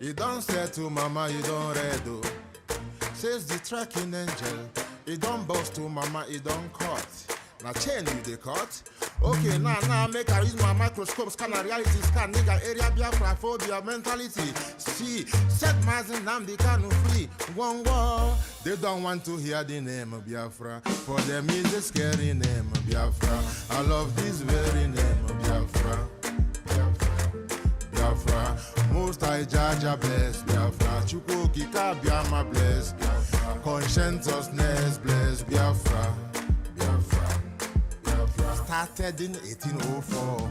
You don't say to mama, you don't read. Says the tracking angel. You don't boast to mama, you don't cut. Now chain you the cut. Okay, now make I use my microscope, scan a reality scan, nigga area Biafra phobia mentality. See, set Mazin Nnamdi Kanu free. One war. They don't want to hear the name of Biafra. For them is a scary name of Biafra. I love this very name of Biafra. Biafra. Most I judge a bless Biafra. Chuko Kika Biama bless Biafra. Conscientiousness bless Biafra. Biafra. Started in 1804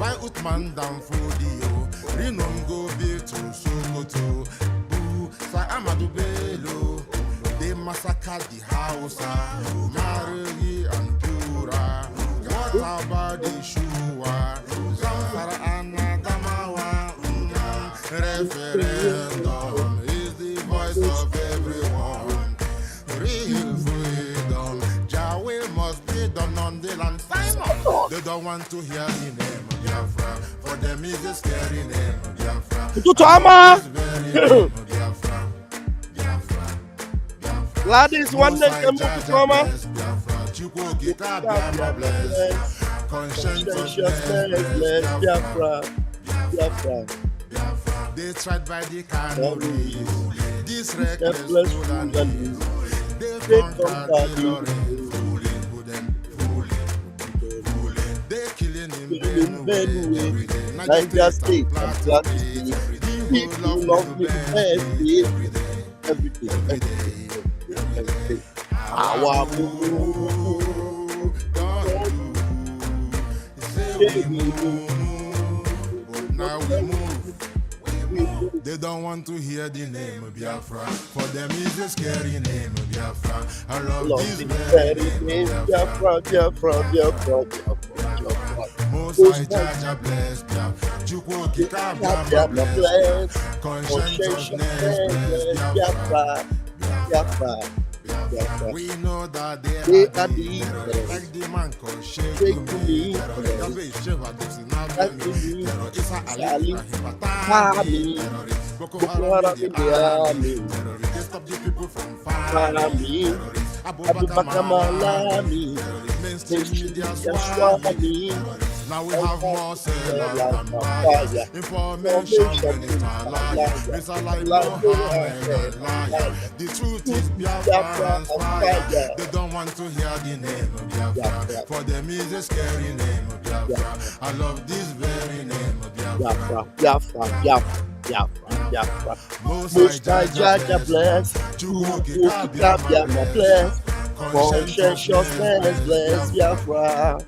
by Utman down Fodio. Reno go build to Sokoto. Boo, Sa Amadou Bello. They massacred the house, Marigi and Pura. What about the Shua? Zamfara and Adamawa. Referendum is the voice of everyone. Real freedom. Jawe must be done on the land. Simon, they don't want to hear the name of Biafra. For them is a scary name of Biafra. Gladys, one day come to Tama. They tried by the canoes. This reckless fool. They conquered the Lorraine. They killing him every day. Niger State, people love me every day. Our now we move. They don't want to hear the name of Biafra. For them is a scary name of Biafra. I love this very name of Biafra. Most I judge a bless Biafra. Chuko Kika bless. Conscientiousness bless Biafra. We know that they are the like the man called Sheikh me. It's a Boko Haram, they stop the people from fighting. Abubakar Malami, mainstream media swami. Now we have more sellers than buyers. Information when it's not lying. It's a lie, Mohammed and liar. The truth is Biafra and fire. They don't want to hear the name of Biafra. For them is a scary name of Biafra. I love this very name of Biafra. Biafra. Most I judge a bless. Chuko Biafra bless. Conscientiousness bless Biafra.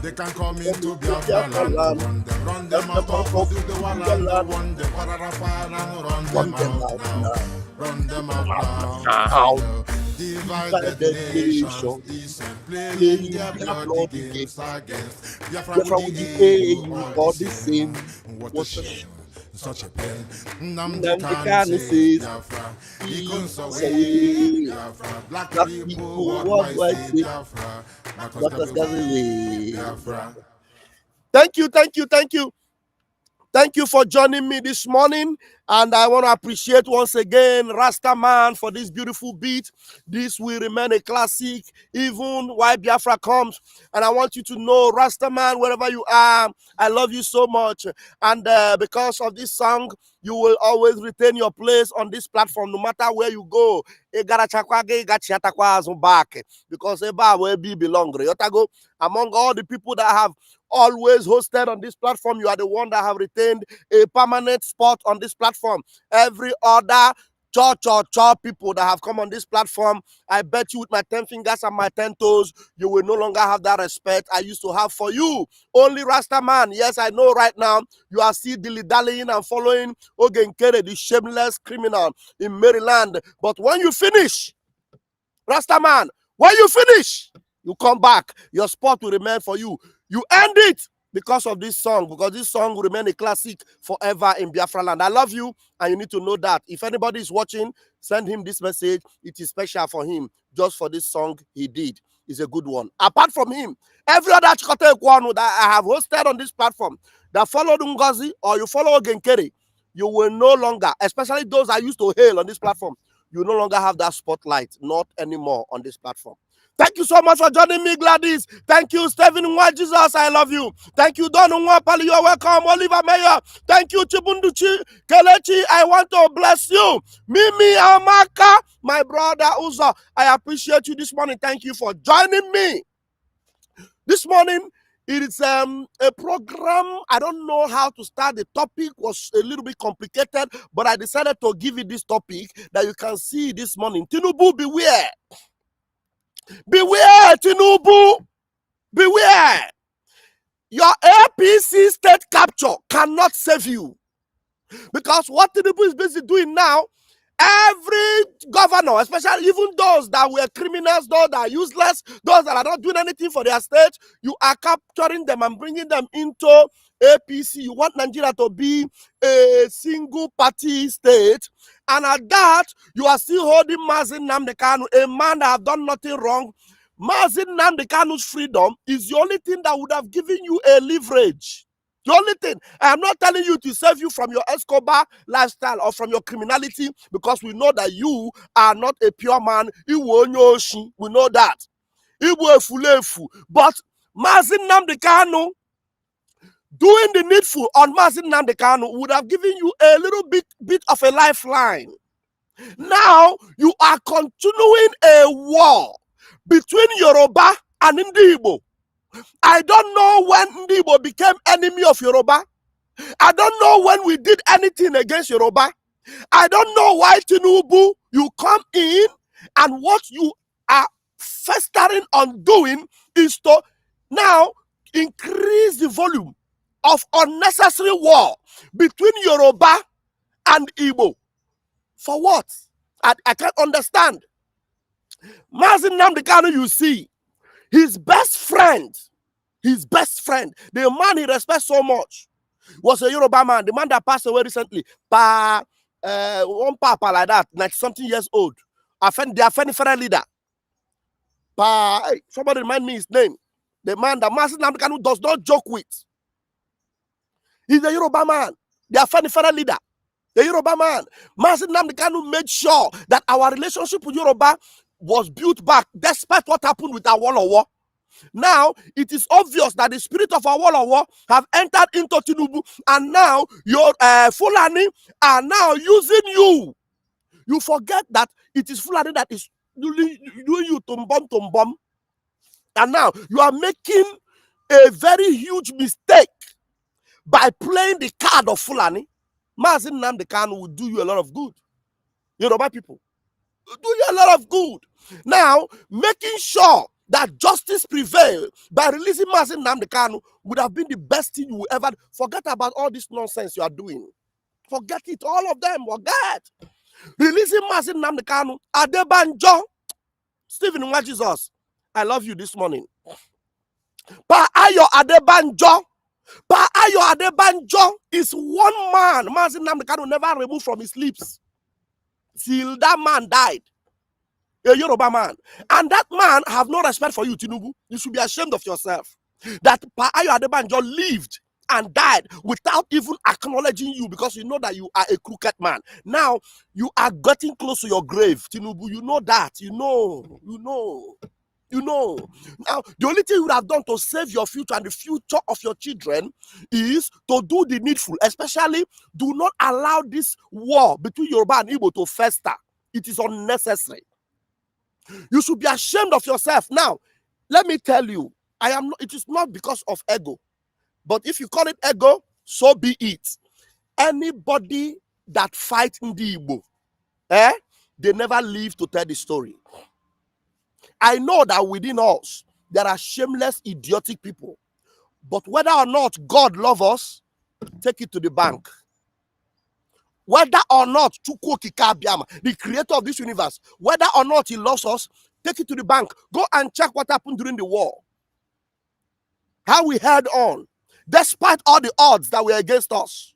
They can come into Biafra land. Run them out of the one and one. The Pararafan and run them out now. Divided nation, playing their blood games against Biafra with the all the same. What a shame. Such a pain. Nnamdi Kanu says Biafra. He goes away. Biafra. Black people, what do I say? Biafra. Biafra. Thank you for joining me this morning. And I want to appreciate once again Rasta Man for this beautiful beat. This will remain a classic even while Biafra comes. And I want you to know, Rasta Man, wherever you are, I love you so much. And because of this song, you will always retain your place on this platform, no matter where you go. Because Eba will be belong. Among all the people that have always hosted on this platform, you are the one that have retained a permanent spot on this platform. Every other people that have come on this platform, I bet you with my 10 fingers and my 10 toes, you will no longer have that respect I used to have for you. Only Rasta Man. Yes, I know right now you are still dilly-dallying and following Ogenkere, the shameless criminal in Maryland. But when you finish, Rasta Man, when you finish, you come back. Your spot will remain for you. You end it because of this song, because this song will remain a classic forever in Biafra land. I love you, and you need to know that. If anybody is watching, send him this message. It is special for him, just for this song he did. It's a good one. Apart from him, every other Chikote Ekwanu that I have hosted on this platform, that followed Ngozi or you follow Ogenkere, you will no longer, especially those I used to hail on this platform, you no longer have that spotlight, not anymore on this platform. Thank you so much for joining me, Gladys. Thank you, Stephen Nwa Jesus. I love you. Thank you, Don Nwapali. You're welcome. Oliver Mayor. Thank you, Chibunduchi Kelechi. I want to bless you. Mimi Amaka, my brother Uzo. I appreciate you this morning. Thank you for joining me. This morning, it is a program. I don't know how to start. The topic was a little bit complicated, but I decided to give you this topic that you can see this morning. Tinubu, beware. Beware, Tinubu. Beware. Your APC state capture cannot save you. Because what Tinubu is busy doing now, every governor, especially even those that were criminals, those that are useless, those that are not doing anything for their state, you are capturing them and bringing them into APC. You want Nigeria to be a single party state. And at that, you are still holding Nnamdi Kanu, a man that have done nothing wrong. Nnamdi Kanu's freedom is the only thing that would have given you a leverage. The only thing, I am not telling you to save you from your Escobar lifestyle or from your criminality, because we know that you are not a pure man. We know that. But Nnamdi Kanu, doing the needful on Nnamdi Kanu would have given you a little bit of a lifeline. Now you are continuing a war between Yoruba and Igbo. I don't know when Igbo became enemy of Yoruba. I don't know when we did anything against Yoruba. I don't know why Tinubu, you come in and what you are festering on doing is to now increase the volume of unnecessary war between Yoruba and Igbo. For what? I can't understand. Nnamdi Kanu, you see, his best friend, the man he respects so much, was a Yoruba man, the man that passed away recently. One papa like that, 90-something years old. Their federal leader. Somebody remind me his name. The man that Nnamdi Kanu does not joke with. He's a Yoruba man. Their federal leader. The Yoruba man. Nnamdi Kanu made sure that our relationship with Yoruba was built back despite what happened with our war. Now, it is obvious that the spirit of Awolowo have entered into Tinubu, and now your Fulani are now using you. You forget that it is Fulani that is doing you tumbom. And now you are making a very huge mistake by playing the card of Fulani. Nnamdi Kanu will do you a lot of good. Yoruba people, will do you a lot of good. Now, making sure that justice prevail by releasing Nnamdi Kanu would have been the best thing you will ever. Forget about all this nonsense you are doing. Forget it, all of them. Forget. Releasing Nnamdi Kanu, Adebanjo, Stephen Nwa Jesus. I love you this morning. Pa Ayo Adebanjo is one man Nnamdi Kanu never removed from his lips till that man died. A Yoruba man. And that man have no respect for you, Tinubu. You should be ashamed of yourself. That Pa Ayo Adebanjo lived and died without even acknowledging you, because you know that you are a crooked man. Now, you are getting close to your grave, Tinubu. You know that. You know. Now, the only thing you would have done to save your future and the future of your children is to do the needful. Especially, do not allow this war between Yoruba and Igbo to fester. It is unnecessary. You should be ashamed of yourself. Now, let me tell you, it is not because of ego. But if you call it ego, so be it. Anybody that fights in the Igbo, they never live to tell the story. I know that within us, there are shameless, idiotic people. But whether or not God loves us, take it to the bank. Whether or not the creator of this universe, whether or not he loves us, take it to the bank. Go and check what happened during the war. How we held on, despite all the odds that were against us.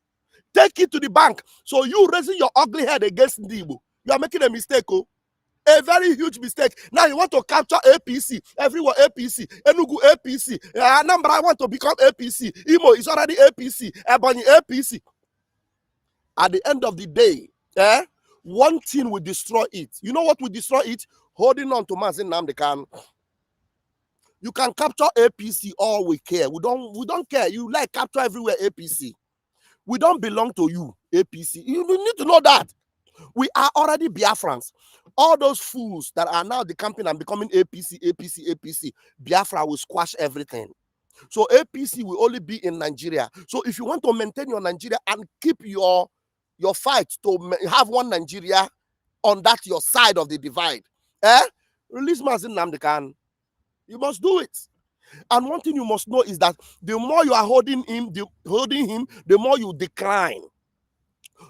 Take it to the bank. So you raising your ugly head against Igbo, you are making a mistake, a very huge mistake. Now you want to capture APC, everywhere APC, Enugu APC, Anambra, I want to become APC, Imo is already APC, Ebonyi APC. At the end of the day, one thing will destroy it. You know what will destroy it? Holding on to Nnamdi Kanu. You can capture APC all we care. We don't care. You like capture everywhere APC. We don't belong to you, APC. You need to know that. We are already Biafrans. All those fools that are now decamping and becoming APC, Biafra will squash everything. So APC will only be in Nigeria. So if you want to maintain your Nigeria and keep your fight to have one Nigeria on that your side of the divide, release Nnamdi Kanu. You must do it. And one thing you must know is that the more you are holding him, the more you decline.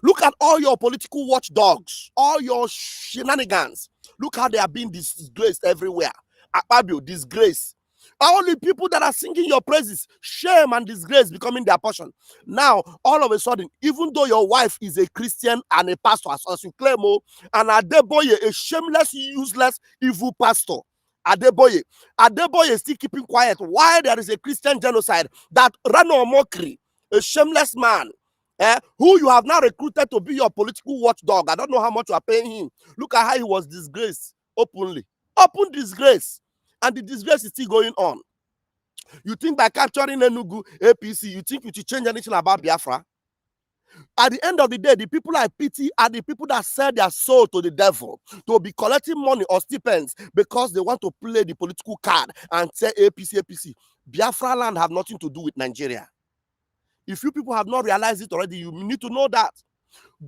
Look at all your political watchdogs, all your shenanigans. Look how they are being disgraced everywhere. Akpabio, disgrace. Only people that are singing your praises, shame and disgrace becoming their portion. Now, all of a sudden, even though your wife is a Christian and a pastor, as you claim, and Adeboye, a shameless, useless, evil pastor, Adeboye is still keeping quiet while there is a Christian genocide that Reno Omokri, a shameless man, who you have now recruited to be your political watchdog. I don't know how much you are paying him. Look at how he was disgraced openly. Open disgrace. And the disgrace is still going on. You think by capturing Enugu, APC, you think you should change anything about Biafra? At the end of the day, the people I pity are the people that sell their soul to the devil to be collecting money or stipends because they want to play the political card and say APC. Biafra land have nothing to do with Nigeria. If you people have not realized it already, you need to know that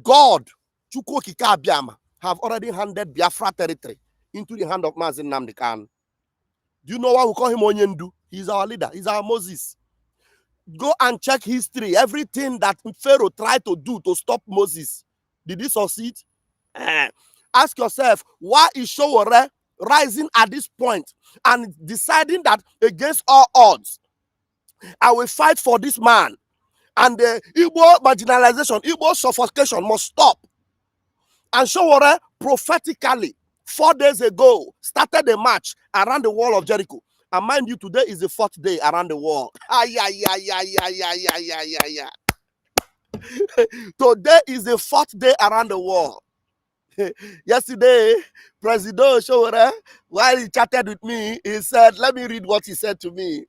God, Chukwu Okike Abiama, have already handed Biafra territory into the hand of Nnamdi Kanu. Do you know why we call him Onyendu? He's our leader. He's our Moses. Go and check history. Everything that Pharaoh tried to do to stop Moses, did he succeed? Ask yourself, why is Sowore rising at this point and deciding that against all odds, I will fight for this man? And the Igbo marginalization, Igbo suffocation must stop. And Sowore prophetically 4 days ago started a march around the wall of Jericho. And mind you, today is the 4th day around the wall. Today is the 4th day around the wall. Yesterday, President Sowore, while he chatted with me, he said, let me read what he said to me.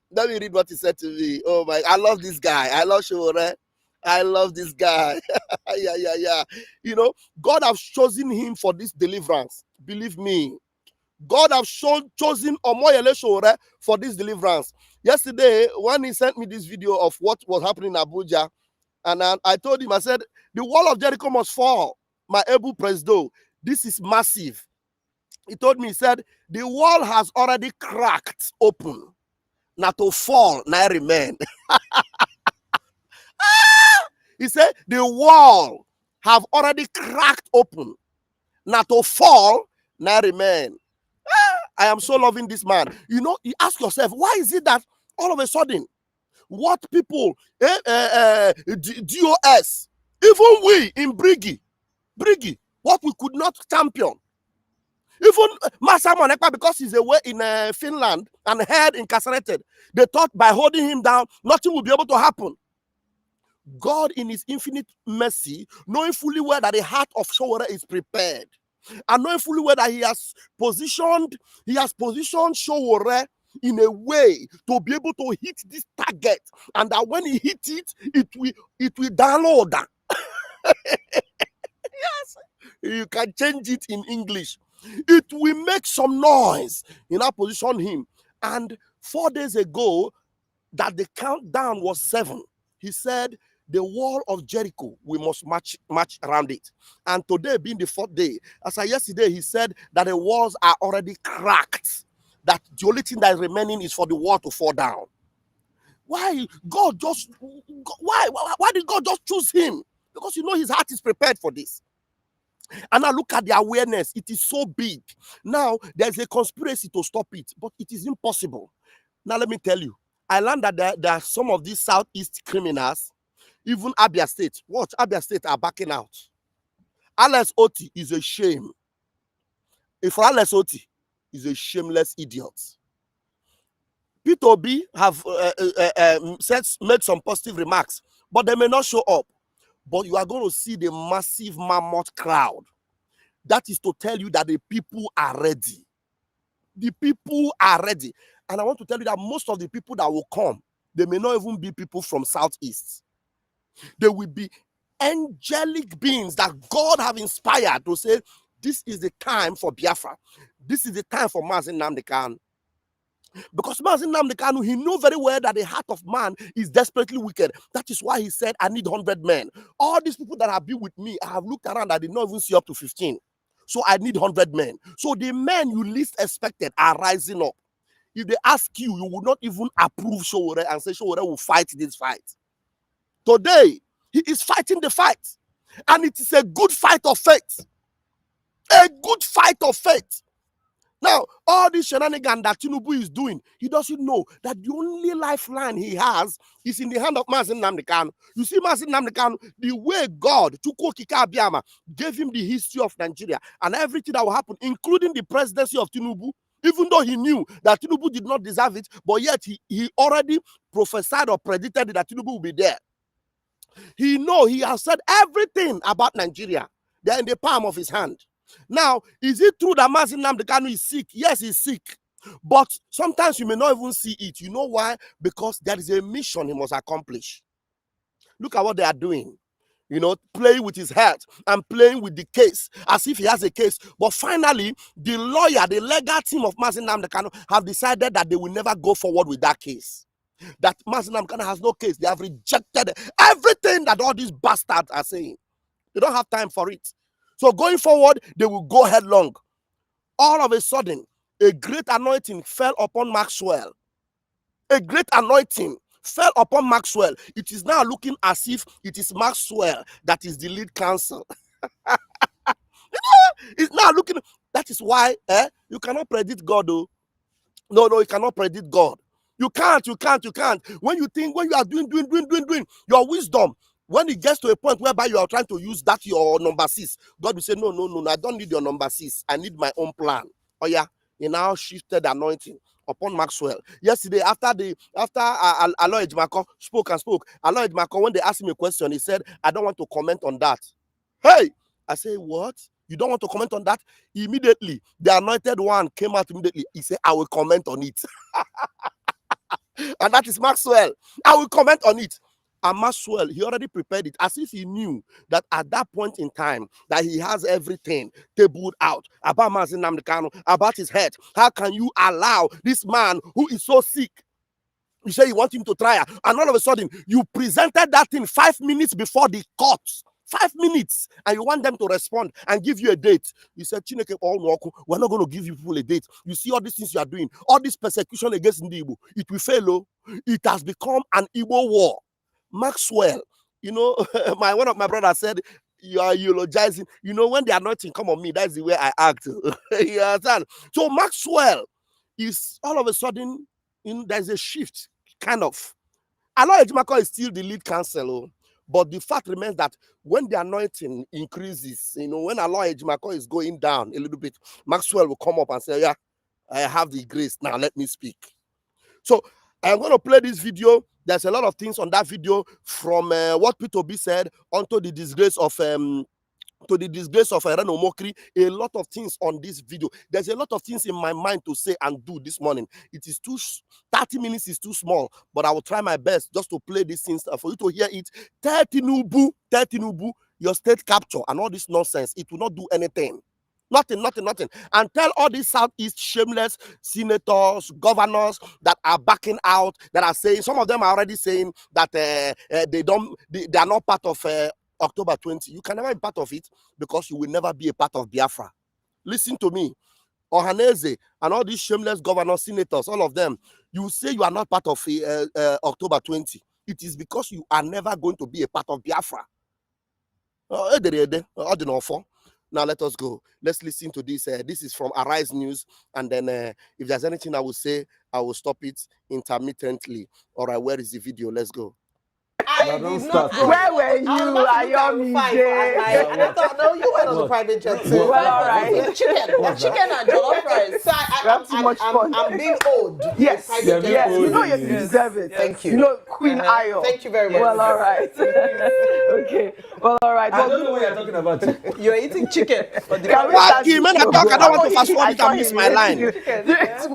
Oh my, I love this guy. I love Sowore. I love this guy. Yeah. You know, God has chosen him for this deliverance. Believe me. God has chosen Omoyele Sowore for this deliverance. Yesterday, when he sent me this video of what was happening in Abuja, and I told him, I said, the wall of Jericho must fall. My able president, this is massive. He told me, he said, the wall has already cracked open. Now to fall, now remain. He said, the wall have already cracked open. Now to fall, now remain. I am so loving this man. You know, you ask yourself, why is it that all of a sudden, what people, DOS, even we in Brigi, what we could not champion, even Masa Monekpa, because he's away in Finland and held incarcerated, they thought by holding him down, nothing will be able to happen. God, in his infinite mercy, knowing fully well that the heart of Sowore is prepared, and knowing fully well that he has positioned Sowore in a way to be able to hit this target, and that when he hits it, it will download. Yes, you can change it in English. It will make some noise. You now position him. And 4 days ago, that the countdown was 7. He said, the wall of Jericho, we must march around it. And today being the 4th day, as I yesterday, he said that the walls are already cracked. That the only thing that is remaining is for the wall to fall down. Why did God just choose him? Because you know his heart is prepared for this. And now look at the awareness. It is so big. Now there's a conspiracy to stop it, but it is impossible. Now let me tell you, I learned that there are some of these Southeast criminals, even Abia State. Watch, Abia State are backing out. Alex Oti is a shame. If Alex Oti is a shameless idiot. Peter Obi have made some positive remarks, but they may not show up. but you are going to see the massive mammoth crowd. That is to tell you that the people are ready. The people are ready. And I want to tell you that most of the people that will come, they may not even be people from Southeast. They will be angelic beings that God have inspired to say, this is the time for Biafra. This is the time for Nnamdi Kanu. Because Nnamdi Kanu, he knew very well that the heart of man is desperately wicked. That is why he said, I need 100 men. All these people that have been with me, I have looked around, I did not even see up to 15. So I need 100 men. So the men you least expected are rising up. If they ask you, you will not even approve Sowore and say Sowore will fight this fight. Today, he is fighting the fight. And it is a good fight of faith. A good fight of faith. Now, all this shenanigans that Tinubu is doing, he doesn't know that the only lifeline he has is in the hand of Nnamdi Kanu. You see, Nnamdi Kanu, the way God, Chukwu Okike Abiama, gave him the history of Nigeria and everything that will happen, including the presidency of Tinubu, even though he knew that Tinubu did not deserve it, but yet he already prophesied or predicted that Tinubu will be there. He has said everything about Nigeria. They're in the palm of his hand. Now, is it true that Nnamdi Kanu is sick? Yes, he's sick. But sometimes you may not even see it. You know why? Because there is a mission he must accomplish. Look at what they are doing. Playing with his health and playing with the case as if he has a case. But finally, the legal team of Nnamdi Kanu have decided that they will never go forward with that case. That Nnamdi Kanu has no case. They have rejected everything that all these bastards are saying. They don't have time for it. So going forward, they will go headlong. All of a sudden, a great anointing fell upon Maxwell. A great anointing fell upon Maxwell. It is now looking as if it is Maxwell that is the lead counsel. It's now looking. That is why you cannot predict God, though. No, you cannot predict God. You can't. When you are doing your wisdom, when it gets to a point whereby you are trying to use that your number 6, God will say, no, I don't need your number 6. I need my own plan. Oh yeah, he now shifted anointing upon Maxwell. Yesterday, after Aloy Ejimako spoke, Aloy Ejimako, when they asked him a question, he said, I don't want to comment on that. Hey, I say, what? You don't want to comment on that? Immediately, the anointed one came out immediately. He said, I will comment on it. And that is Maxwell. I will comment on it. And Maxwell, he already prepared it as if he knew that at that point in time that he has everything tabled out about Nnamdi Kanu, about his head. How can you allow this man who is so sick? You say you want him to try, and all of a sudden you presented that thing 5 minutes before the court. 5 minutes, and you want them to respond and give you a date. You said, Chineke, we're not going to give you people a date. You see all these things you are doing, all this persecution against Ndi Igbo, it will fail. It has become an Igbo war. Maxwell, one of my brothers said, you are eulogizing. When the anointing come on me, that's the way I act. You understand? So Maxwell is all of a sudden, there's a shift, kind of. Aloy Ejimako is still the lead counsel. But the fact remains that when the anointing increases, when Aloy Ejimako is going down a little bit, Maxwell will come up and say, yeah, I have the grace. Now let me speak. So I'm going to play this video. There's a lot of things on that video, from what P2B said onto the disgrace of Reno Omokri. A lot of things on this video. There's a lot of things in my mind to say and do this morning. It is 30 minutes is too small, but I will try my best just to play these things for you to hear it. Tell Tinubu, your state capture and all this nonsense, it will not do anything. Nothing. And tell all these Southeast shameless senators, governors that are backing out, that are saying, some of them are already saying that they are not part of October 20. You can never be part of it because you will never be a part of Biafra. Listen to me. Ohaneze and all these shameless governors, senators, all of them, you say you are not part of October 20. It is because you are never going to be a part of Biafra. Now let us go. Let's listen to this. This is from Arise News. And then if there's anything I will say, I will stop it intermittently. All right, where is the video? Let's go. I did not go. Where were you? And I thought, no, you went on the private jet too. Well, all right. Chicken and jollof rice. So I'm being owed. Yes, Private jet. yes. You know you deserve it. Thank you. You know, Queen Ayo. Thank you very much. Well, all right. Okay. Well, all right. I don't know what you're talking about. You're eating chicken. Fuck you, man. I don't want to fast forward it and miss my line.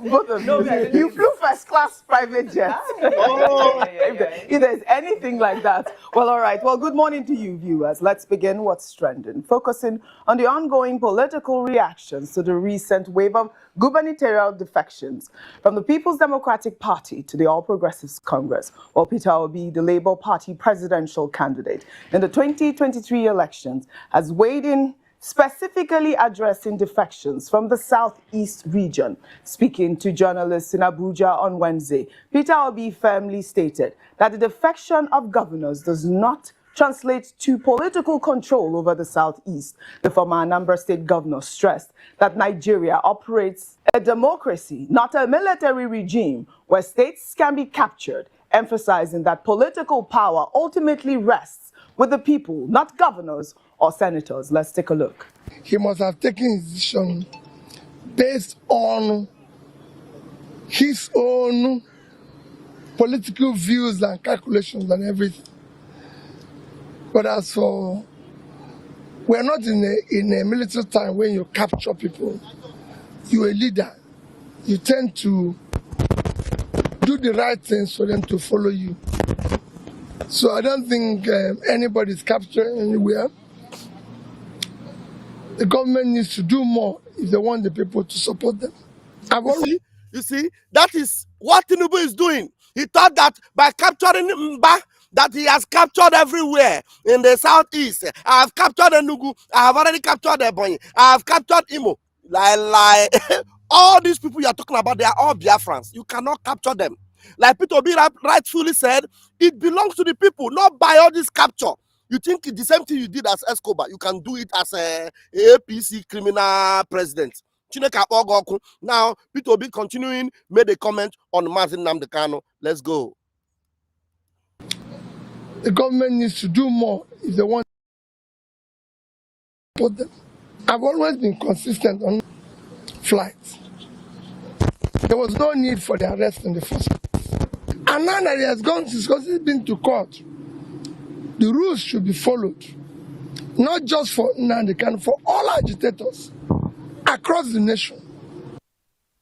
Both of you. You flew first class private jet. If there's anything like that. Well, all right. Well, good morning to you, viewers. Let's begin what's trending, focusing on the ongoing political reactions to the recent wave of gubernatorial defections from the People's Democratic Party to the All Progressives Congress, while Peter Obi, the Labour Party presidential candidate in the 2023 elections, has weighed in, specifically addressing defections from the Southeast region. Speaking to journalists in Abuja on Wednesday, Peter Obi firmly stated that the defection of governors does not translate to political control over the Southeast. The former Anambra State governor stressed that Nigeria operates a democracy, not a military regime, where states can be captured, emphasizing that political power ultimately rests with the people, not governors or senators. Let's take a look. He must have taken his decision based on his own political views and calculations and everything. But as for, we're not in a military time when you capture people. You're a leader. You tend to do the right things for them to follow you. So I don't think anybody's captured anywhere. The government needs to do more if they want the people to support them. You see, that is what Tinubu is doing. He thought that by capturing Mba, that he has captured everywhere in the Southeast. I have captured Enugu. I have already captured Ebonyi. I have captured Imo. All these people you are talking about, they are all Biafrans. You cannot capture them. Like Peter Obi rightfully said, it belongs to the people, not by all this capture. You think the same thing you did as Escobar, you can do it as a APC criminal president. Now, Peter Obi continuing made a comment on Nnamdi Kanu. Let's go. The government needs to do more if they want to support them. I've always been consistent on flights. There was no need for the arrest in the first place. And now that he has gone, because he's been to court, the rules should be followed. Not just for Nnamdi Kanu, for all agitators across the nation.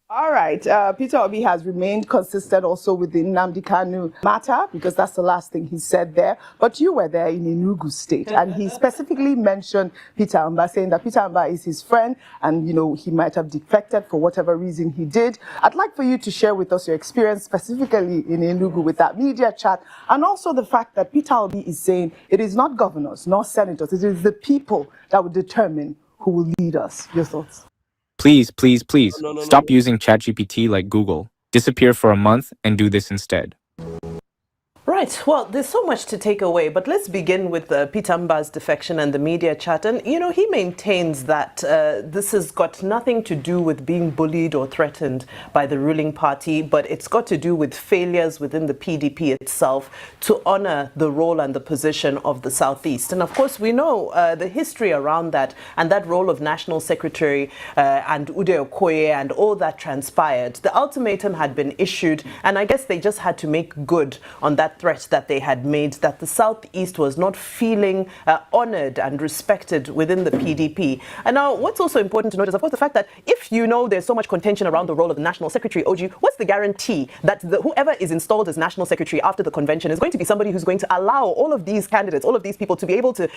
All right. Peter Obi has remained consistent also with the Nnamdi Kanu matter, because that's the last thing he said there. But you were there in Enugu State, and he specifically mentioned Peter Amba, saying that Peter Amba is his friend, and, you know, he might have defected for whatever reason he did. I'd like for you to share with us your experience specifically in Enugu with that media chat, and also the fact that Peter Obi is saying it is not governors, nor senators, it is the people that will determine who will lead us. Your thoughts? Please, please, please, stop using ChatGPT like Google. Disappear for a month and do this instead. Right. Well, there's so much to take away, but let's begin with Peter Mba's defection and the media chat. And, you know, he maintains that this has got nothing to do with being bullied or threatened by the ruling party, but it's got to do with failures within the PDP itself to honor the role and the position of the Southeast. And, of course, we know the history around that and that role of National Secretary and Ude Okoye and all that transpired. The ultimatum had been issued, and I guess they just had to make good on that threat that they had made, that the Southeast was not feeling honored and respected within the PDP. And now what's also important to note is, of course, the fact that if you know there's so much contention around the role of the National Secretary, OG, what's the guarantee that whoever is installed as National Secretary after the convention is going to be somebody who's going to allow all of these candidates, all of these people to be able to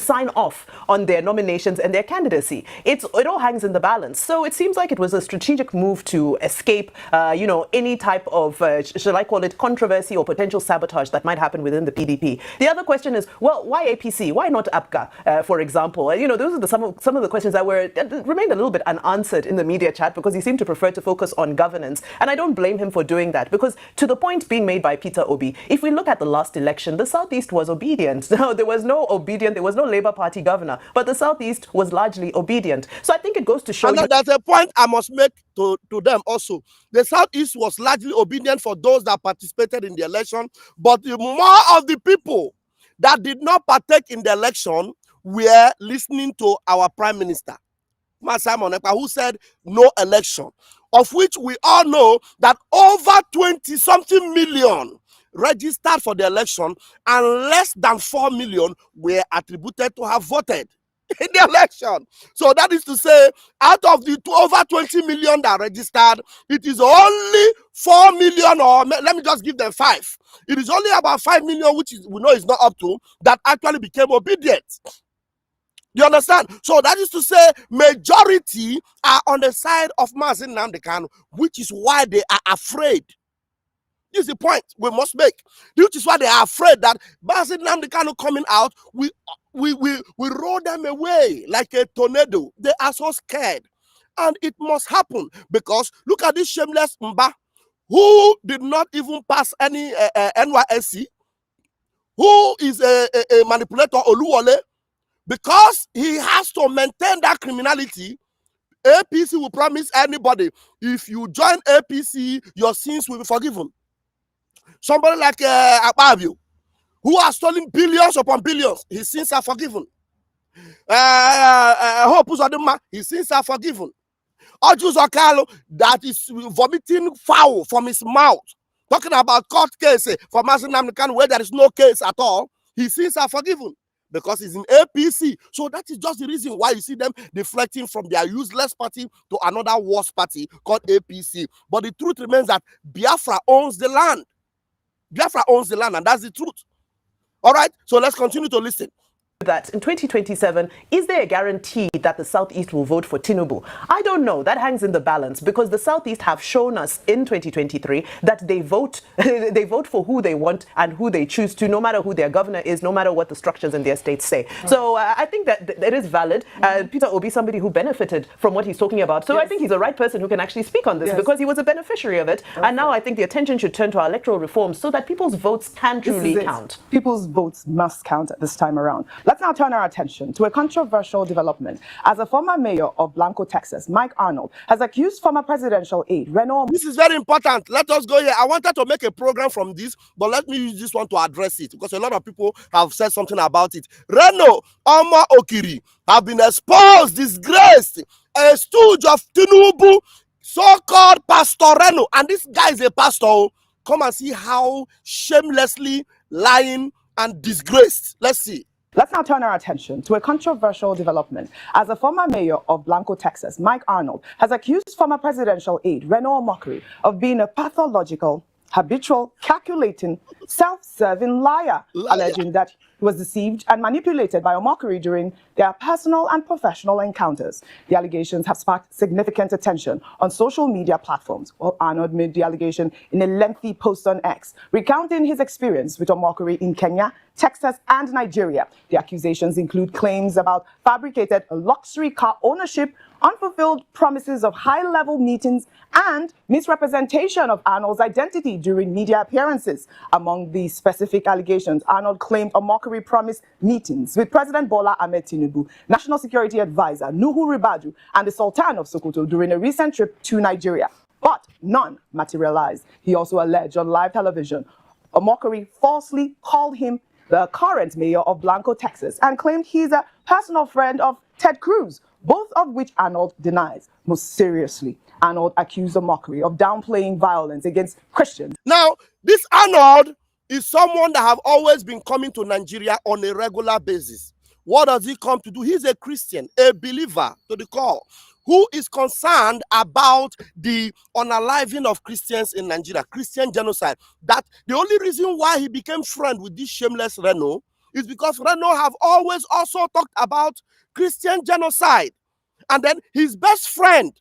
sign off on their nominations and their candidacy? It all hangs in the balance. So it seems like it was a strategic move to escape, any type of, shall I call it, controversy or potential sabotage that might happen within the PDP. The other question is, well, why APC? Why not APGA, for example? Those are some of the questions that remained a little bit unanswered in the media chat, because he seemed to prefer to focus on governance. And I don't blame him for doing that, because to the point being made by Peter Obi, if we look at the last election, the Southeast was obedient. No, there was no Labour Party governor, but the Southeast was largely obedient. So I think it goes to show and there's a point I must make to them also. The Southeast was largely obedient for those that participated in the election, but the more of the people that did not partake in the election were listening to our Prime Minister, Simon Ekpa, who said no election, of which we all know that over 20-something million registered for the election and less than 4 million were attributed to have voted in the election. So that is to say, out of the over 20 million that registered, it is only 4 million, or let me just give them 5. It is only about 5 million, which we know is not up to, that actually became obedient. You understand? So that is to say, majority are on the side of Nnamdi Kanu, which is why they are afraid. This is the point we must make. Which is why they are afraid that Nnamdi Kanu coming out, we roll them away like a tornado. They are so scared. And it must happen, because look at this shameless Mba, who did not even pass any NYSC, who is a manipulator, Oluwole. Because he has to maintain that criminality, APC will promise anybody, if you join APC, your sins will be forgiven. Somebody like Akpabio, who has stolen billions upon billions, his sins are forgiven. Hope Uzodinma, his sins are forgiven. Ojus Okalo, that is vomiting foul from his mouth, talking about court case for Nnamdi Kanu where there is no case at all, his sins are forgiven, because he's in APC. So that is just the reason why you see them deflecting from their useless party to another worse party called APC. But the truth remains that Biafra owns the land. Biafra owns the land, and that's the truth. All right, so let's continue to listen. That in 2027, is there a guarantee that the Southeast will vote for Tinubu? I don't know. That hangs in the balance, because the Southeast have shown us in 2023 that they vote for who they want and who they choose to, no matter who their governor is, no matter what the structures in their states say. So I think that it is valid. Peter Obi, somebody who benefited from what he's talking about. So I think he's the right person who can actually speak on this, because he was a beneficiary of it. And now I think the attention should turn to our electoral reforms so that people's votes can truly count. People's votes must count at this time around. Let's now turn our attention to a controversial development, as a former mayor of Blanco, Texas, Mike Arnold, has accused former presidential aide Reno. This is very important. Let us go here. I wanted to make a program from this, but let me use this one to address it, because a lot of people have said something about it. Reno, Omokri have been exposed, disgraced, a stooge of Tinubu, so-called Pastor Reno. And this guy is a pastor. Come and see how shamelessly lying and disgraced. Let's see. Let's now turn our attention to a controversial development, as a former mayor of Blanco, Texas, Mike Arnold, has accused former presidential aide Reno Omokri of being a pathological, habitual, calculating, self-serving liar, alleging that he was deceived and manipulated by Omokri during their personal and professional encounters. The allegations have sparked significant attention on social media platforms. Well, Arnold made the allegation in a lengthy post on X, recounting his experience with Omokri in Kenya, Texas, and Nigeria. The accusations include claims about fabricated luxury car ownership, unfulfilled promises of high-level meetings, and misrepresentation of Arnold's identity during media appearances. Among the specific allegations, Arnold claimed Omokri promised meetings with President Bola Ahmed Tinubu, National Security Advisor Nuhu Ribadu, and the Sultan of Sokoto during a recent trip to Nigeria, but none materialized. He also alleged on live television Omokri falsely called him the current mayor of Blanco, Texas, and claimed he's a personal friend of Ted Cruz, both of which Arnold denies. Most seriously, Arnold accused Omokri of downplaying violence against Christians. Now, this Arnold is someone that have always been coming to Nigeria on a regular basis. What does he come to do? He's a Christian, a believer to the core, who is concerned about the unaliving of Christians in Nigeria, Christian genocide. That the only reason why he became friend with this shameless Reno is because Reno have always also talked about Christian genocide. And then his best friend,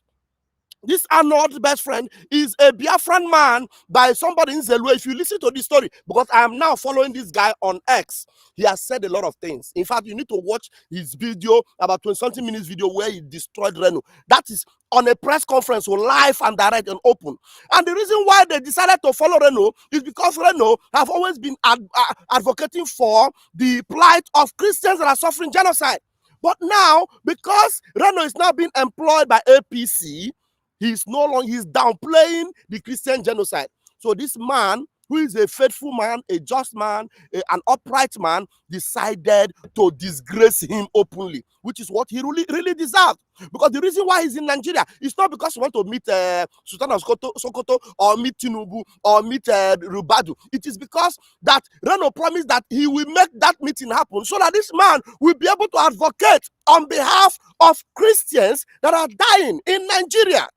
this Arnold's best friend, is a Biafran man by somebody in Zelwe. If you listen to this story, because I am now following this guy on X, he has said a lot of things. In fact, you need to watch his video, about 20-something minutes video, where he destroyed Reno. That is on a press conference, so live and direct and open. And the reason why they decided to follow Reno is because Reno have always been advocating for the plight of Christians that are suffering genocide. But now, because Reno is now being employed by APC, He's no longer, he's downplaying the Christian genocide. So this man, who is a faithful man, a just man, an upright man, decided to disgrace him openly, which is what he really deserved. Because the reason why he's in Nigeria is not because he wants to meet Sultan of Sokoto or meet Tinubu or meet Rubadu. It is because that Reno promised that he will make that meeting happen so that this man will be able to advocate on behalf of Christians that are dying in Nigeria.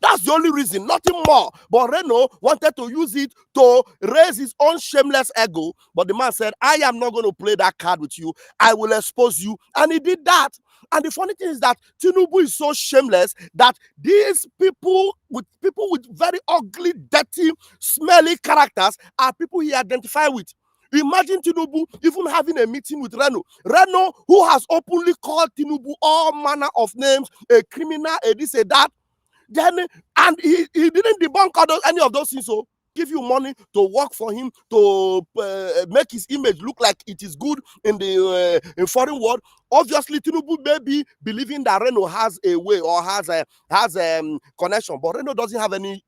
That's the only reason, nothing more. But Reno wanted to use it to raise his own shameless ego. But the man said, I am not going to play that card with you. I will expose you. And he did that. And the funny thing is that Tinubu is so shameless that these people with very ugly, dirty, smelly characters are people he identifies with. Imagine Tinubu even having a meeting with Reno. Reno, who has openly called Tinubu all manner of names, a criminal, a this, a that. Then, and he didn't debunk any of those things. So give you money to work for him, to make his image look like it is good in the in foreign world. Obviously, Tinubu may be believing that Reno has a way or has a connection, but Reno doesn't have any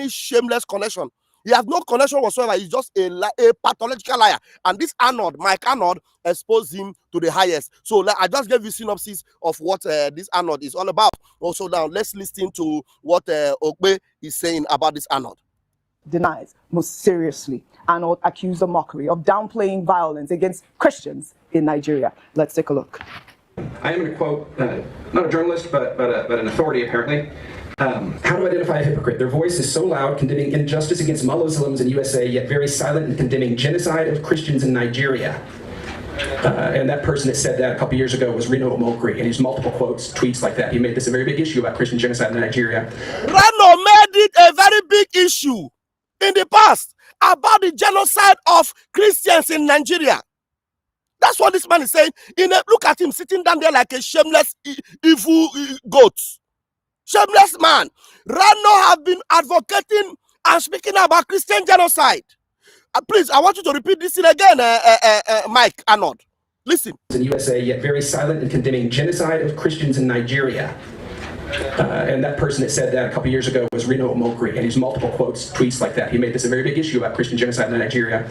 shameless connection. He has no connection whatsoever. He's just a pathological liar. And this Arnold, Mike Arnold, exposed him to the highest. So I just gave you synopsis of what this Arnold is all about. Also now, let's listen to what Okpe is saying about this Arnold. Denies most seriously. Arnold accused Omokri of downplaying violence against Christians in Nigeria. Let's take a look. I am going to quote, not a journalist, but an authority apparently. How to identify a hypocrite? Their voice is so loud, condemning injustice against Muslims in USA, yet very silent in condemning genocide of Christians in Nigeria. And that person that said that a couple years ago was Reno Omokri, and he's multiple quotes, tweets like that. He made this a very big issue about Christian genocide in Nigeria. Reno made it a very big issue in the past about the genocide of Christians in Nigeria. That's what this man is saying. Look at him sitting down there like a shameless, evil goat. Shameless man. Reno have been advocating and speaking about Christian genocide. Please, I want you to repeat this thing again, Mike Arnold. Listen. In USA, yet very silent in condemning genocide of Christians in Nigeria. And that person that said that a couple years ago was Reno Omokri, and he's multiple quotes, tweets like that. He made this a very big issue about Christian genocide in Nigeria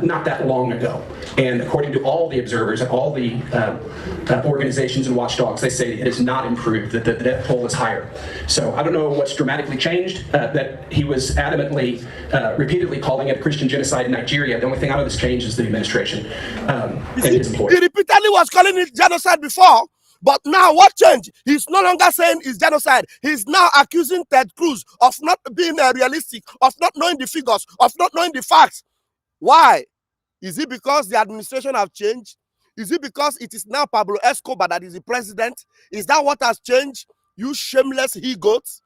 not that long ago. And according to all the observers and all the organizations and watchdogs, they say it has not improved, that the death toll is higher. So I don't know what's dramatically changed, that he was adamantly, repeatedly calling it Christian genocide in Nigeria. The only thing out of this change is the administration and his employer. He repeatedly was calling it genocide before. But now what changed? He's no longer saying it's genocide. He's now accusing Ted Cruz of not being realistic, of not knowing the figures, of not knowing the facts. Why? Is it because the administration have changed? Is it because it is now Pablo Escobar that is the president? Is that what has changed? You shameless he-goats?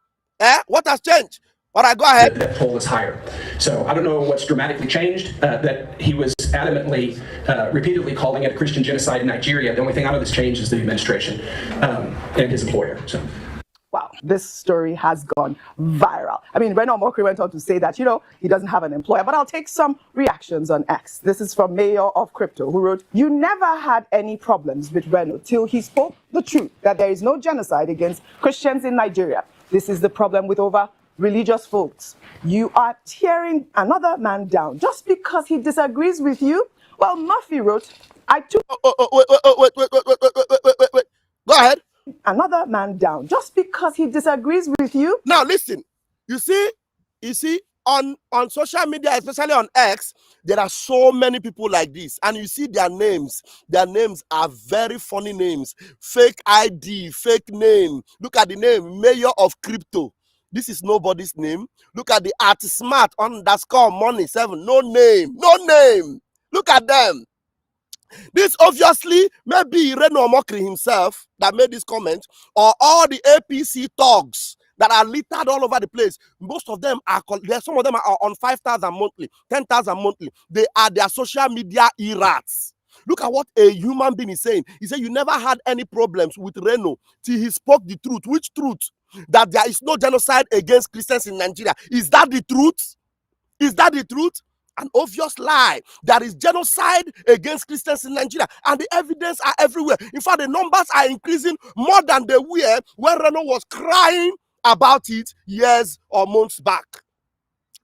What has changed? All right, go ahead. That poll is higher. So I don't know what's dramatically changed, that he was adamantly, repeatedly calling it Christian genocide in Nigeria. The only thing out of this change is the administration and his employer. So. Wow, this story has gone viral. I mean, Reno Omokri went on to say that, he doesn't have an employer, but I'll take some reactions on X. This is from Mayor of Crypto, who wrote, "You never had any problems with Reno till he spoke the truth, that there is no genocide against Christians in Nigeria. This is the problem with over religious folks. You are tearing another man down just because he disagrees with you." Well, Murphy wrote, "I took Wait. Go ahead. Another man down just because he disagrees with you." Now listen, you see on social media, especially on X, there are so many people like this, and you see their names are very funny names. Fake ID, fake name. Look at the name, Mayor of Crypto. This is nobody's name. Look at the @smart_money7. No name. Look at them. This obviously may be Reno Omokri himself that made this comment, or all the APC thugs that are littered all over the place. Most of them are, some of them are on 5,000 monthly, 10,000 monthly. They are their social media errats. Look at what a human being is saying. He said, you never had any problems with Reno till he spoke the truth. Which truth? That there is no genocide against Christians in Nigeria. Is that the truth? Is that the truth? An obvious lie. There is genocide against Christians in Nigeria, and the evidence are everywhere. In fact, the numbers are increasing more than they were when Reno was crying about it years or months back.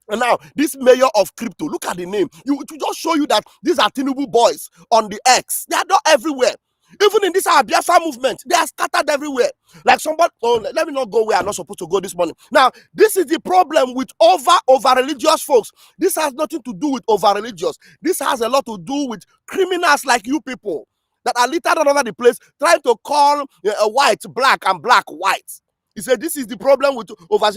And now, this mayor of crypto, look at the name. To just show you that these are Tinubu boys on the X. They are not everywhere. Even in this Biafra movement, they are scattered everywhere. Like somebody, let me not go where I'm not supposed to go this morning. Now, this is the problem with over religious folks. This has nothing to do with over religious. This has a lot to do with criminals like you people that are littered all over the place, trying to call a white black and black white. He said, this is the problem with over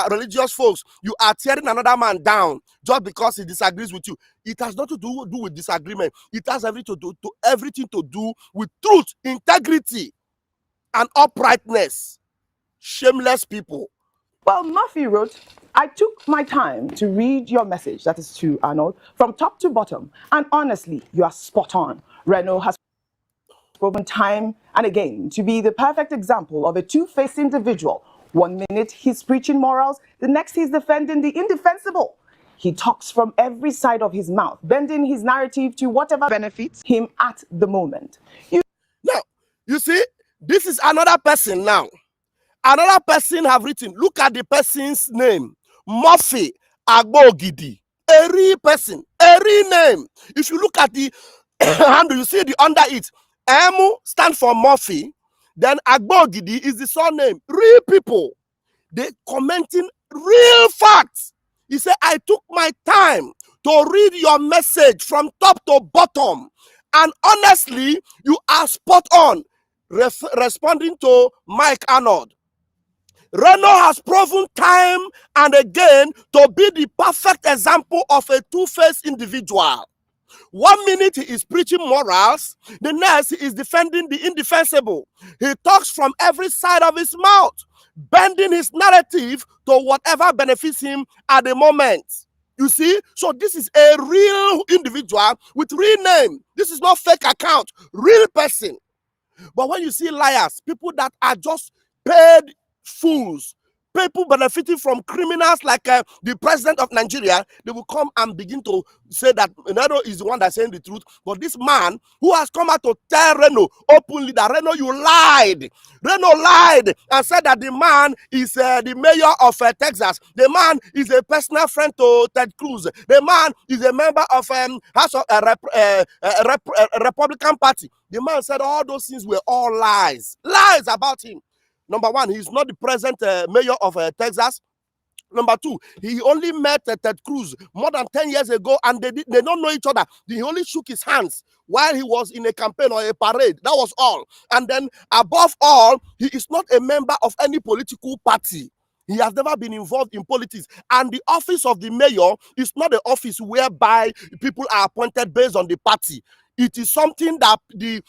religious folks. You are tearing another man down just because he disagrees with you. It has nothing to do with disagreement. It has everything to do with truth, integrity, and uprightness. Shameless people. Well, Murphy wrote, I took my time to read your message, that is to Arnold, from top to bottom. And honestly, you are spot on. Reno has proven time and again to be the perfect example of a two-faced individual. 1 minute he's preaching morals, the next he's defending the indefensible. He talks from every side of his mouth, bending his narrative to whatever benefits him at the moment. Now, you see, this is another person now. Another person have written, look at the person's name, Murphy Agbogidi. A real person, a real name. If you look at the handle, you see the under it. M stands for Murphy. Then Agbogidi is the surname. Real people. They commenting real facts. He said, I took my time to read your message from top to bottom. And honestly, you are spot on. Responding to Mike Arnold. Reno has proven time and again to be the perfect example of a two-faced individual. 1 minute he is preaching morals, the next he is defending the indefensible. He talks from every side of his mouth, bending his narrative to whatever benefits him at the moment. You see, so this is a real individual with real name. This is not fake account, real person. But when you see liars, people that are just paid fools, people benefiting from criminals like the president of Nigeria, they will come and begin to say that Reno is the one that's saying the truth. But this man who has come out to tell Reno openly that Reno, you lied. Reno lied and said that the man is the mayor of Texas. The man is a personal friend to Ted Cruz. The man is a member of House of Republican Party. The man said all those things were all lies. Lies about him. Number one, he's not the present mayor of Texas. Number two, he only met Ted Cruz more than 10 years ago, and they don't know each other. He only shook his hands while he was in a campaign or a parade. That was all. And then, above all, he is not a member of any political party. He has never been involved in politics. And the office of the mayor is not the office whereby people are appointed based on the party. It is something that the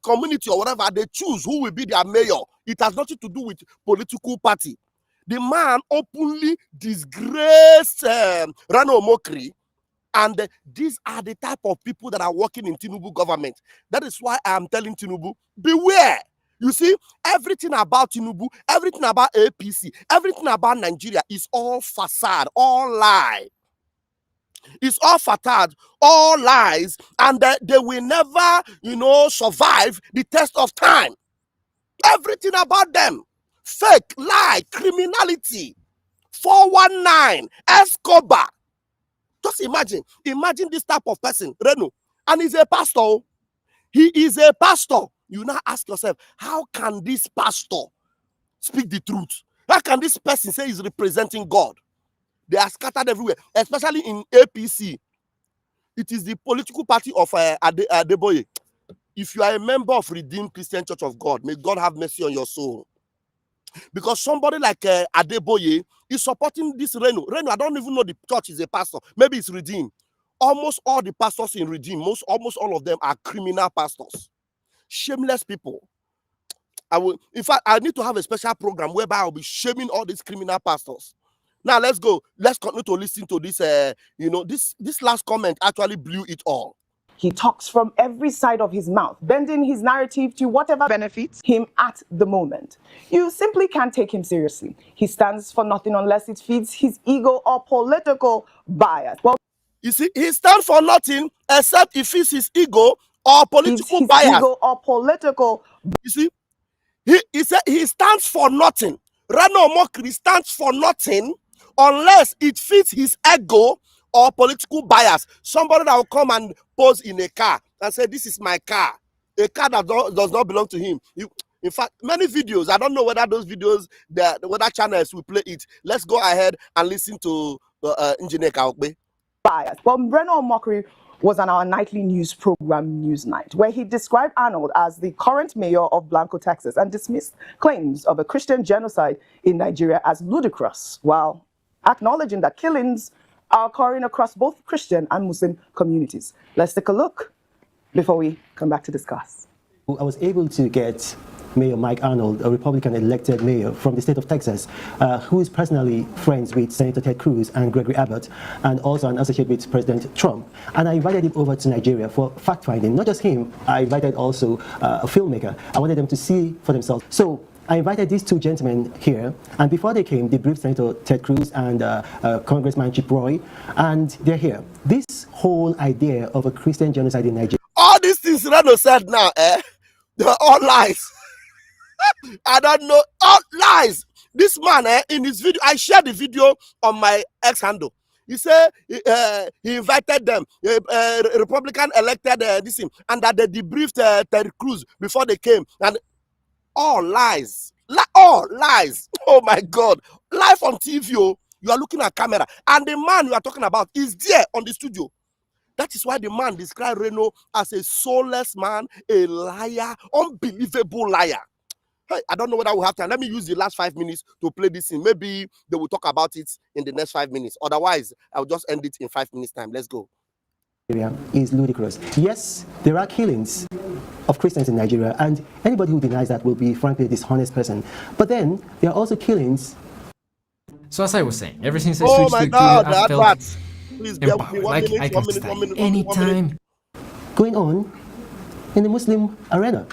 community or whatever, they choose who will be their mayor. It has nothing to do with political party. The man openly disgraced Reno Omokri. And these are the type of people that are working in Tinubu government. That is why I am telling Tinubu, beware. You see, everything about Tinubu, everything about APC, everything about Nigeria is all facade, all lie. It's all facade, all lies, and they will never, survive the test of time. Everything about them, fake, lie, criminality, 419, Escobar. Just imagine this type of person, Reno, and he's a pastor. He is a pastor. You now ask yourself, how can this pastor speak the truth? How can this person say he's representing God? They are scattered everywhere, especially in APC. It is the political party of Adeboye. If you are a member of Redeemed Christian Church of God, may God have mercy on your soul. Because somebody like Adeboye is supporting this Reno. Reno, I don't even know the church is a pastor. Maybe it's Redeemed. Almost all the pastors in Redeemed, almost all of them are criminal pastors. Shameless people. In fact, I need to have a special program whereby I'll be shaming all these criminal pastors. Now let's go. Let's continue to listen to this. This last comment actually blew it all. He talks from every side of his mouth, bending his narrative to whatever benefits him at the moment. You simply can't take him seriously. He stands for nothing unless it feeds his ego or political bias. Well, You see, he stands for nothing except if it's his ego or political his bias. ego or political. You see, he said he stands for nothing. Reno Omokri stands for nothing unless it fits his ego or political bias. Somebody that will come and pose in a car and say, this is my car. A car that does not belong to him. In fact, many videos, I don't know whether those videos, whether channels will play it. Let's go ahead and listen to Engineer Kaokbe. Bias. Well, Reno Omokri was on our nightly news program, Newsnight, where he described Arnold as the current mayor of Blanco, Texas, and dismissed claims of a Christian genocide in Nigeria as ludicrous, while acknowledging that killings are occurring across both Christian and Muslim communities. Let's take a look before we come back to discuss. I was able to get Mayor Mike Arnold, a Republican elected mayor from the state of Texas, who is personally friends with Senator Ted Cruz and Gregory Abbott, and also an associate with President Trump. And I invited him over to Nigeria for fact-finding. Not just him, I invited also a filmmaker. I wanted them to see for themselves. So I invited these two gentlemen here, and before they came, they briefed Senator Ted Cruz and Congressman Chip Roy, and they're here. This whole idea of a Christian genocide in Nigeria. All these things Reno said now, they're all lies. I don't know, all lies. This man, in his video, I shared the video on my X handle. He said he invited them, Republican elected this thing, and that they debriefed Ted Cruz before they came. And all lies. All lies. Oh my God. Live on TV, you are looking at camera. And the man you are talking about is there on the studio. That is why the man described Reno as a soulless man, a liar, unbelievable liar. Hey, I don't know whether we have time. Let me use the last 5 minutes to play this in. Maybe they will talk about it in the next 5 minutes. Otherwise, I'll just end it in 5 minutes time. Let's go. Is ludicrous. Yes, there are killings of Christians in Nigeria, and anybody who denies that will be frankly a dishonest person. But then there are also killings. So as I was saying, ever since I Oh switched my to God, I felt that's please bear with me. empowered. 1 Like minute, I 1 can minute, 1 start minute, 1 minute, 1 minute. anytime. Going on in the Muslim arena.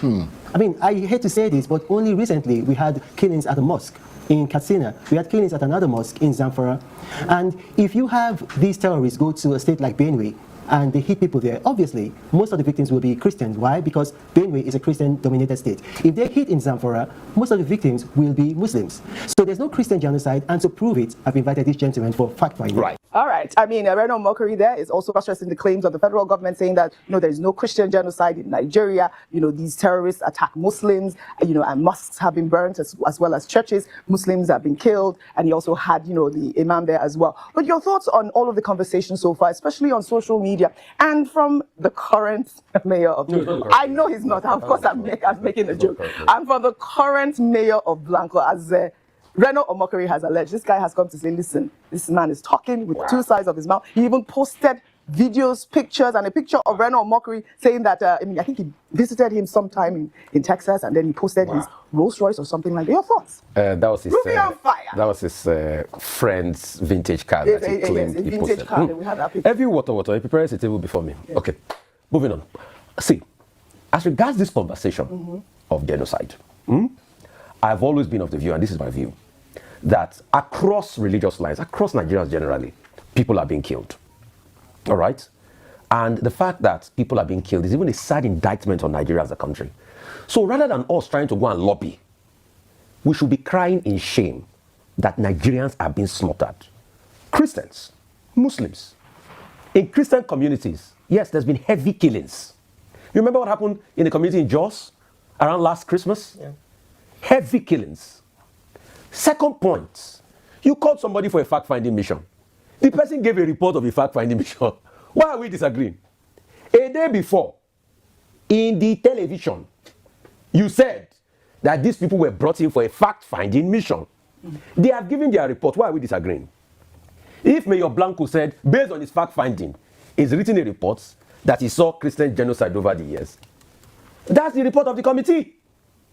I mean, I hate to say this, but only recently we had killings at a mosque in Katsina. We had killings at another mosque in Zamfara. And if you have these terrorists go to a state like Benue and they hit people there, obviously most of the victims will be Christians. Why? Because Benue is a Christian-dominated state. If they hit in Zamfara, most of the victims will be Muslims. So there's no Christian genocide, and to prove it, I've invited these gentlemen for fact-finding. Right. All right. I mean, Reno Omokri there is also stressing the claims of the federal government, saying that, there is no Christian genocide in Nigeria. These terrorists attack Muslims, and mosques have been burnt as well as churches. Muslims have been killed. And he also had, the imam there as well. But your thoughts on all of the conversation so far, especially on social media and from the current mayor of Blanco. I know he's not. Of course, I'm making a joke. And from the current mayor of Blanco, as Reno Omokri has alleged, this guy has come to say, listen, this man is talking with two sides of his mouth. He even posted videos, pictures, and a picture of Reno Omokri saying that, I think he visited him sometime in Texas, and then he posted his Rolls Royce or something like that. Your thoughts? That was his, on fire. That was his friend's vintage car that he claimed he posted. We had that picture. Every water, he prepares a table before me. Yeah. Okay, moving on. See, as regards this conversation of genocide, I've always been of the view, and this is my view, that across religious lines, across Nigerians generally, people are being killed. All right? And the fact that people are being killed is even a sad indictment on Nigeria as a country. So rather than us trying to go and lobby, we should be crying in shame that Nigerians are being slaughtered. Christians, Muslims, in Christian communities, yes, there's been heavy killings. You remember what happened in the community in Jos around last Christmas? Yeah. Heavy killings. Second point, you called somebody for a fact-finding mission. The person gave a report of a fact-finding mission. Why are we disagreeing? A day before, in the television, you said that these people were brought in for a fact-finding mission. They have given their report. Why are we disagreeing? If Mayor Blanco said, based on his fact-finding, he's written a report that he saw Christian genocide over the years, that's the report of the committee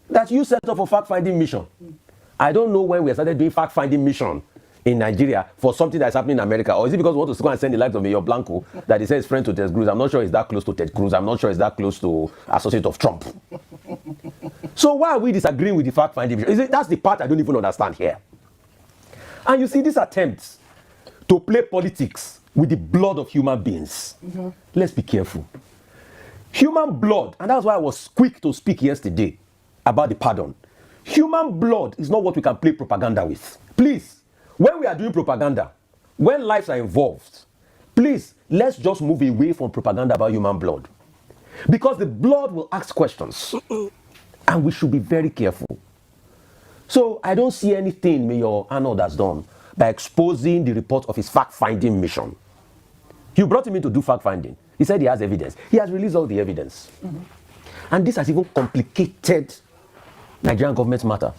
that you set up for fact-finding mission. I don't know when we started doing fact-finding mission in Nigeria for something that's happening in America, or is it because we want to go and send the likes of Mayor Blanco that he says friend to Ted Cruz? I'm not sure it's that close to Ted Cruz. I'm not sure it's that close to associate of Trump. So why are we disagreeing with the fact-finding mission? That's the part I don't even understand here. And you see these attempts to play politics with the blood of human beings. Let's be careful. Human blood, and that's why I was quick to speak yesterday about the pardon. Human blood is not what we can play propaganda with. Please, when we are doing propaganda, when lives are involved, please, let's just move away from propaganda about human blood. Because the blood will ask questions. And we should be very careful. So I don't see anything Mayor Arnold has done by exposing the report of his fact-finding mission. You brought him in to do fact-finding. He said he has evidence. He has released all the evidence. And this has even complicated Nigerian government matter.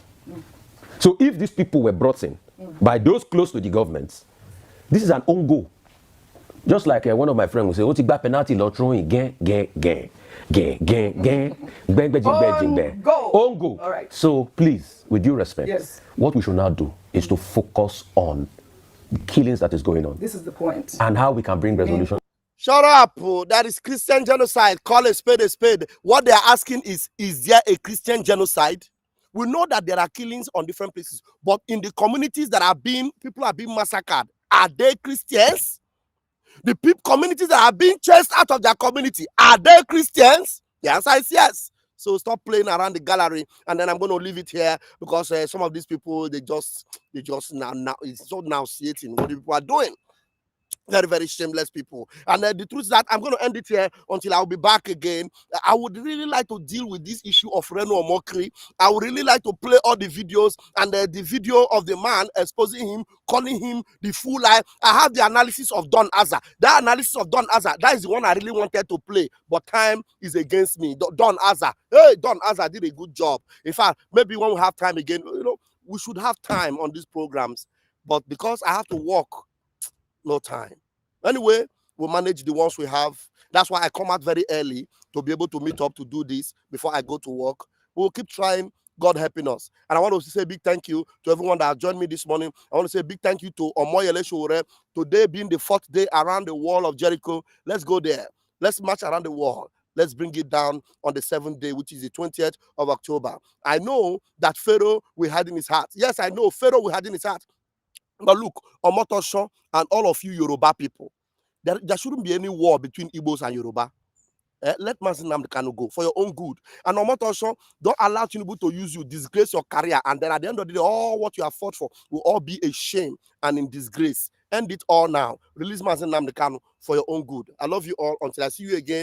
So if these people were brought in by those close to the government, this is an own goal. Just like one of my friends will say, "What's the penalty law throwing? Own goal." All right. So please, with due respect, Yes. what we should now do is to focus on the killings that is going on. This is the point. And how we can bring resolution. Shut up. That is Christian genocide. Call a spade a spade. What they are asking is there a Christian genocide? We know that there are killings on different places, but in the communities that people are being massacred, are they Christians? The communities that are being chased out of their community, are they Christians? The answer is yes. So stop playing around the gallery, and then I'm going to leave it here because some of these people, they just now it's so nauseating what the people are doing. Very, very shameless people. And the truth is that I'm going to end it here until I'll be back again. I would really like to deal with this issue of Reno Omokri. I would really like to play all the videos and the video of the man exposing him, calling him the fool lie. I have the analysis of Don Azar. That analysis of Don Azar, that is the one I really wanted to play, but time is against me. Don Azar. Hey, Don Azar did a good job. In fact, maybe when we have time again, we should have time on these programs. But because I have to work, no time. Anyway, we'll manage the ones we have. That's why I come out very early to be able to meet up to do this before I go to work. We'll keep trying, God helping us. And I want to say a big thank you to everyone that has joined me this morning. I want to say a big thank you to Omoyele Showore. Today being the 4th day around the wall of Jericho. Let's go there. Let's march around the wall. Let's bring it down on the 7th day, which is the 20th of October. I know that Pharaoh will hide in his heart. Yes, I know Pharaoh will hide in his heart. But look, Omotosho and all of you Yoruba people, there shouldn't be any war between Igbos and Yoruba. Let Nnamdi Kanu go for your own good. And Omotosho, don't allow Tinubu to use you, disgrace your career, and then at the end of the day, all what you have fought for will all be a shame and in disgrace. End it all now. Release Nnamdi Kanu for your own good. I love you all. Until I see you again.